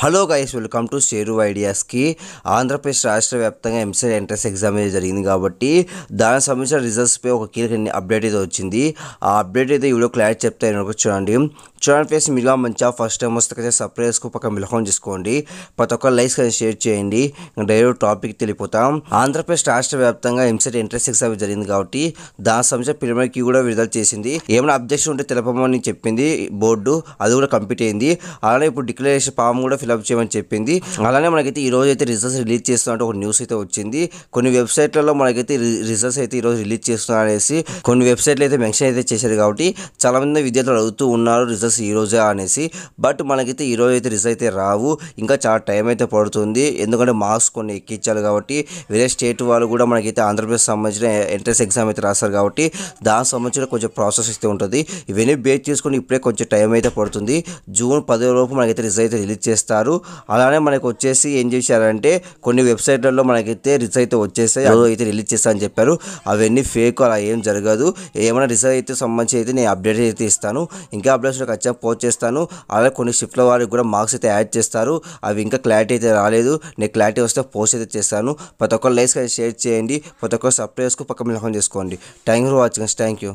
Hello guys, welcome to share ఐడియాస్కి. Andhra Pradesh రాష్ట్ర వ్యాప్తంగా EAMCET entrance exam అయితే జరిగింది కాబట్టి దానికి సంబంధించిన రిజల్ట్స్పై ఒక కీలక అప్డేట్ అయితే వచ్చింది. ఆ అప్డేట్ అయితే వీడియో క్లారిటీ చెప్తాను చూడండి. ఫ్రెండ్స్, మీరుగా మంచిగా ఫస్ట్ టైం వస్తే సబ్స్క్రైబ్ పక్కన బిల్హోన్ చేసుకోండి. ప్రతి ఒక్క లైక్స్ కానీ షేర్ చేయండి. Direct topic తెలిపోతాం. ఆంధ్రప్రదేశ్ రాష్ట్ర వ్యాప్తంగా ఎంసెట్ ఎంట్రన్స్ ఎగ్జామ్ జరిగింది కాబట్టి దానికి సంబంధించిన ప్రిలిమినరీ కీ కూడా విడుదల చేసింది. ఏమైనా అబ్జెక్షన్ ఉంటే తెలపమని చెప్పింది బోర్డు, అది కూడా కంప్లీట్ అయింది. అలానే ఇప్పుడు డిక్లరేషన్ ఫామ్ కూడా ఫిల్అప్ చేయమని చెప్పింది. అలానే మనకైతే ఈ రోజు అయితే రిజల్ట్స్ రిలీజ్ చేస్తున్నట్టు ఒక న్యూస్ అయితే వచ్చింది. కొన్ని వెబ్సైట్లలో మనకైతే రిజల్ట్స్ అయితే ఈ రోజు రిలీజ్ చేస్తున్నారు అనేసి కొన్ని వెబ్సైట్లు అయితే మెన్షన్ అయితే చేశారు. కాబట్టి చాలా మంది విద్యార్థులు అడుగుతూ ఉన్నారు రిజల్ట్స్ ఈ రోజే అనేసి. బట్ మనకైతే ఈ రోజు అయితే రిజల్ట్స్ అయితే రావు, ఇంకా చాలా టైం అయితే పడుతుంది. ఎందుకంటే మార్క్స్ కొన్ని ఎక్కించాలి కాబట్టి వేరే స్టేట్ వాళ్ళు కూడా మనకైతే ఆంధ్రప్రదేశ్ సంబంధించిన ఎంట్రన్స్ ఎగ్జామ్ అయితే రాస్తారు కాబట్టి దానికి సంబంధించిన కొంచెం ప్రాసెస్ అయితే ఉంటుంది. ఇవన్నీ బేస్ చేసుకుని ఇప్పుడే కొంచెం టైం అయితే పడుతుంది. జూన్ 10 లోపు మనకైతే రిజల్ట్ అయితే రిలీజ్ చేస్తారు. అలానే మనకు వచ్చేసి ఏం చేశారంటే కొన్ని వెబ్సైట్లలో మనకైతే రిజల్ట్ అయితే వచ్చేసాయి, అది అయితే రిలీజ్ చేస్తా అని చెప్పారు. అవన్నీ ఫేక్, అలా ఏం జరగదు. ఏమైనా రిజల్ట్ అయితే సంబంధించి అయితే నేను అప్డేట్ అయితే ఇస్తాను. ఇంకా అప్డేట్స్ ఖచ్చితంగా పోస్ట్ చేస్తాను. అలాగే కొన్ని షిఫ్ట్ల వారికి కూడా మార్క్స్ అయితే యాడ్ చేస్తారు. అవి ఇంకా క్లారిటీ అయితే రాలేదు. నేను క్లారిటీ వస్తే పోస్ట్ అయితే చేస్తాను. ప్రతి ఒక్కరు లైక్స్ షేర్ చేయండి. ప్రతి ఒక్కరు సబ్స్క్రైబ్ పక్కన చేసుకోండి. Thank you for watching. Thank you.